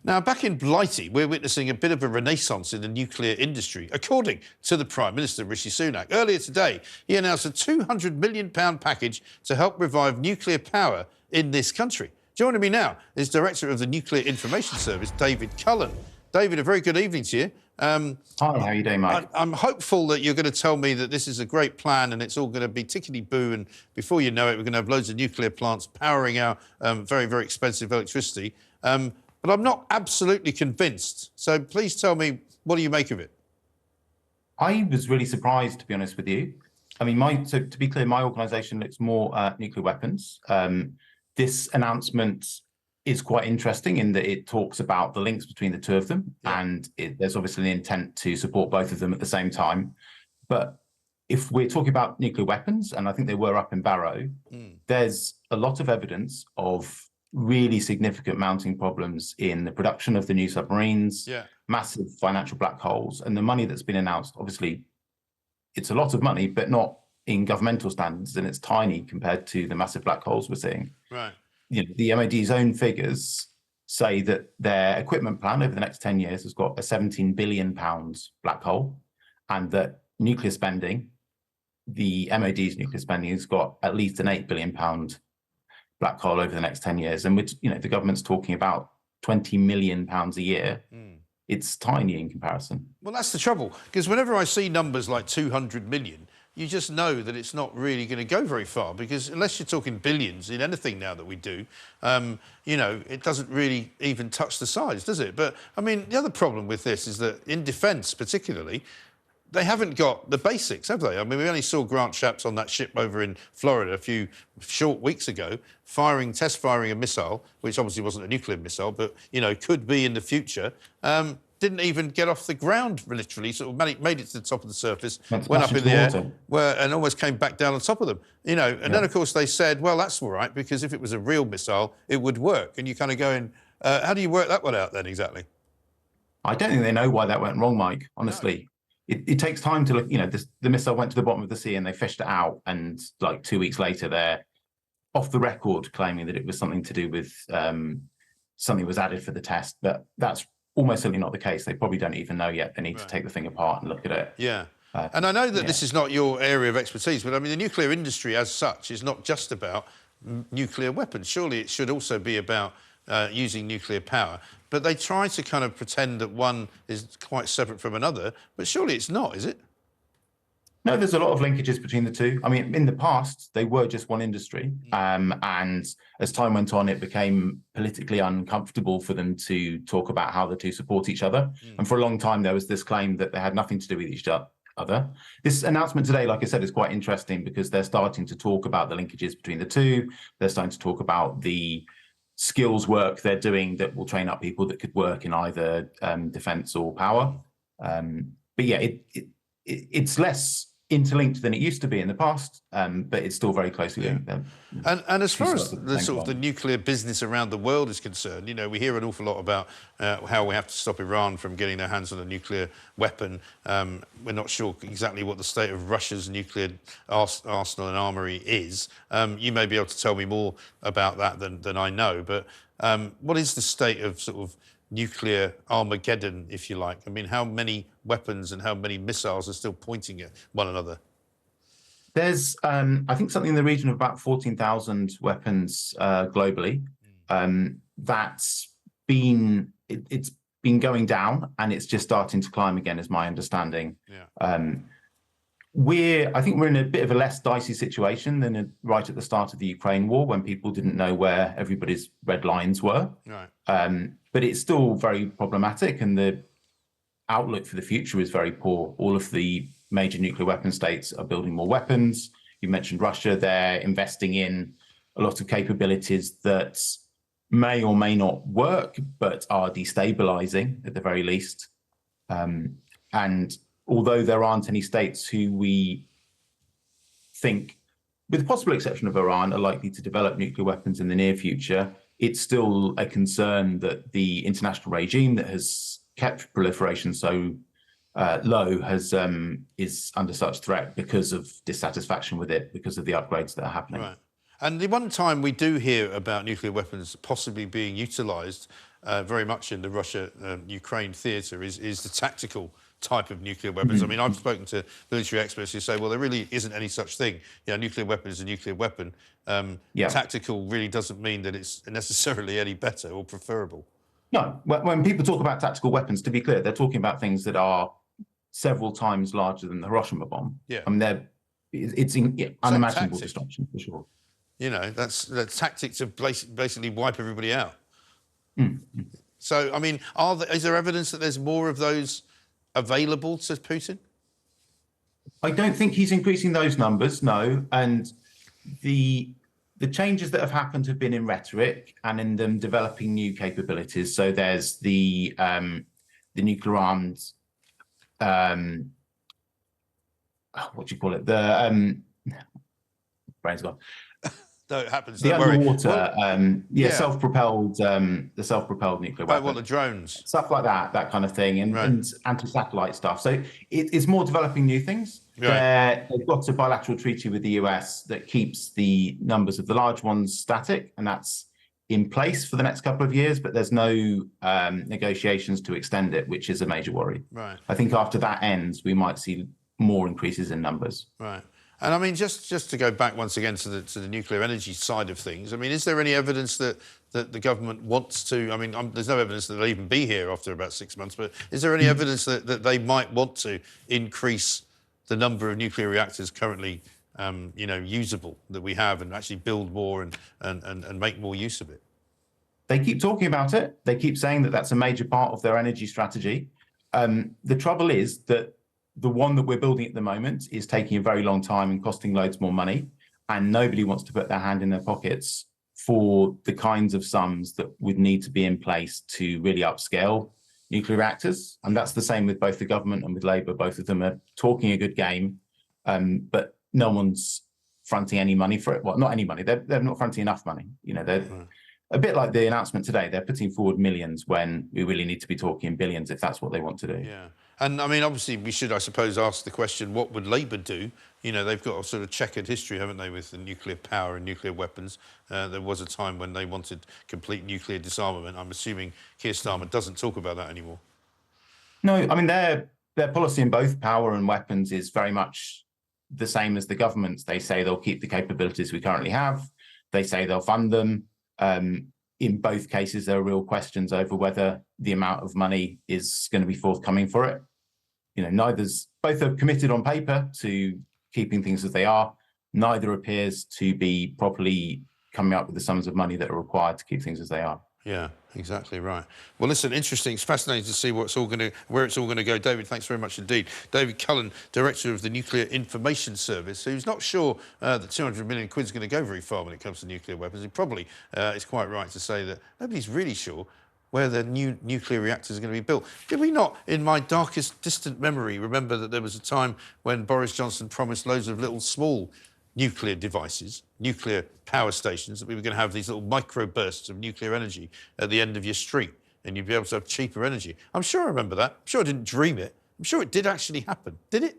Now, back in Blighty, we're witnessing a bit of a renaissance in the nuclear industry, according to the Prime Minister, Rishi Sunak. Earlier today, he announced a £200 million package to help revive nuclear power in this country. Joining me now is Director of the Nuclear Information Service, David Cullen. David, a very good evening to you. Hi, how are you doing, Mike? I'm hopeful that you're going to tell me that this is a great plan and it's all going to be tickety-boo, and before you know it, we're going to have loads of nuclear plants powering our very, very expensive electricity. But I'm not absolutely convinced. So please tell me, what do you make of it? I was really surprised, to be honest with you. I mean, so to be clear, my organisation looks more at nuclear weapons. This announcement is quite interesting in that it talks about the links between the two of them, and there's obviously an intent to support both of them at the same time. But if we're talking about nuclear weapons, and I think they were up in Barrow, there's a lot of evidence of really significant mounting problems in the production of the new submarines, massive financial black holes, and the money that's been announced, obviously, it's a lot of money, but not in governmental standards, and it's tiny compared to the massive black holes we're seeing. Right. You know, the MOD's own figures say that their equipment plan over the next 10 years has got a £17 billion black hole, and that nuclear spending, the MOD's nuclear spending, has got at least an £8 billion black hole over the next 10 years. And which, you know, the government's talking about £20 million a year. It's tiny in comparison. Well, that's the trouble, because whenever I see numbers like 200 million, you just know that it's not really going to go very far, because unless you're talking billions in anything now that we do, you know, it doesn't really even touch the size, does it? But, I mean, the other problem with this is that in defence particularly, they haven't got the basics, have they? I mean, we only saw Grant Shapps on that ship over in Florida a few short weeks ago, test firing a missile, which obviously wasn't a nuclear missile, but, you know, could be in the future. Didn't even get off the ground, literally, sort of made it to the top of the surface, went up in the air, and almost came back down on top of them. You know, and then, of course, they said, well, that's all right, because if it was a real missile, it would work. And you kind of going, how do you work that one out then, exactly? I don't think they know why that went wrong, Mike, honestly. No. It takes time to look, you know, the missile went to the bottom of the sea and they fished it out, and like 2 weeks later, they're off the record claiming that it was something to do with something was added for the test. But that's almost certainly not the case. They probably don't even know yet. They need to take the thing apart and look at it. Yeah. And I know that this is not your area of expertise, but I mean, the nuclear industry as such is not just about nuclear weapons. Surely it should also be about using nuclear power. But they try to kind of pretend that one is quite separate from another, but surely it's not, is it? No, there's a lot of linkages between the two. I mean, in the past, they were just one industry. And as time went on, it became politically uncomfortable for them to talk about how the two support each other. And for a long time, there was this claim that they had nothing to do with each other. This announcement today, like I said, is quite interesting because they're starting to talk about the linkages between the two. They're starting to talk about the skills work they're doing that will train up people that could work in either defence or power. But yeah, it's less interlinked than it used to be in the past, but it's still very closely linked. And as far as the sort of the nuclear business around the world is concerned, you know, we hear an awful lot about how we have to stop Iran from getting their hands on a nuclear weapon. We're not sure exactly what the state of Russia's nuclear arsenal and armoury is. You may be able to tell me more about that than I know, but what is the state of sort of nuclear Armageddon, if you like? I mean, how many weapons and how many missiles are still pointing at one another? There's, I think, something in the region of about 14,000 weapons globally. That's been, it's been going down, and it's just starting to climb again, is my understanding. I think we're in a bit of a less dicey situation than right at the start of the Ukraine war, when people didn't know where everybody's red lines were. But it's still very problematic, and the outlook for the future is very poor. All of the major nuclear weapon states are building more weapons. You mentioned Russia. They're investing in a lot of capabilities that may or may not work, but are destabilizing at the very least. And although there aren't any states who we think, with the possible exception of Iran, are likely to develop nuclear weapons in the near future, it's still a concern that the international regime that has kept proliferation so low is under such threat because of dissatisfaction with it, because of the upgrades that are happening. And the one time we do hear about nuclear weapons possibly being utilised, very much in the Russia-Ukraine theatre is the tactical type of nuclear weapons. I mean, I've spoken to military experts who say, well, there really isn't any such thing. You know, a nuclear weapon is a nuclear weapon. Tactical really doesn't mean that it's necessarily any better or preferable. No, when people talk about tactical weapons, to be clear, they're talking about things that are several times larger than the Hiroshima bomb. Yeah. I mean, it's unimaginable destruction, for sure. You know, that's the tactics of basically wipe everybody out. So, I mean, is there evidence that there's more of those available to Putin? I don't think he's increasing those numbers, no. And the changes that have happened have been in rhetoric and in them developing new capabilities. So there's the nuclear arms, what do you call it? The brain's gone. No, it happens. The underwater, well, self-propelled, the self-propelled nuclear weapon. Well, the drones, stuff like that kind of thing, and anti-satellite stuff. So it's more developing new things. Right. They've got a bilateral treaty with the US that keeps the numbers of the large ones static, and that's in place for the next couple of years. But there's no negotiations to extend it, which is a major worry. Right. I think after that ends, we might see more increases in numbers. Right. And I mean, just to go back once again to the nuclear energy side of things, I mean, is there any evidence that the government wants to, I mean, there's no evidence that they'll even be here after about 6 months, but is there any evidence that they might want to increase the number of nuclear reactors currently, usable that we have, and actually build more and make more use of it? They keep talking about it. They keep saying that that's a major part of their energy strategy. The trouble is that the one that we're building at the moment is taking a very long time and costing loads more money, and nobody wants to put their hand in their pockets for the kinds of sums that would need to be in place to really upscale nuclear reactors. And that's the same with both the government and with Labour. Both of them are talking a good game, but no one's fronting any money for it. Well, not any money. They're not fronting enough money. You know, they're a bit like the announcement today. They're putting forward millions when we really need to be talking billions if that's what they want to do. Yeah. And, I mean, obviously, we should, I suppose, ask the question, what would Labour do? You know, they've got a sort of checkered history, haven't they, with the nuclear power and nuclear weapons. There was a time when they wanted complete nuclear disarmament. I'm assuming Keir Starmer doesn't talk about that anymore. No, I mean, their policy in both power and weapons is very much the same as the government's. They say they'll keep the capabilities we currently have. They say they'll fund them. In both cases, there are real questions over whether the amount of money is going to be forthcoming for it. You know, both are committed on paper to keeping things as they are. Neither appears to be properly coming up with the sums of money that are required to keep things as they are. Yeah, exactly right. Well, listen, interesting. It's fascinating to see where it's all going to go. David, thanks very much indeed. David Cullen, Director of the Nuclear Information Service, who's not sure that 200 million quid is going to go very far when it comes to nuclear weapons. He probably is quite right to say that nobody's really sure where the new nuclear reactors are going to be built. Did we not, in my darkest distant memory, remember that there was a time when Boris Johnson promised loads of little small nuclear devices, nuclear power stations, that we were going to have these little microbursts of nuclear energy at the end of your street, and you'd be able to have cheaper energy? I'm sure I remember that. I'm sure I didn't dream it. I'm sure it did actually happen. Did it?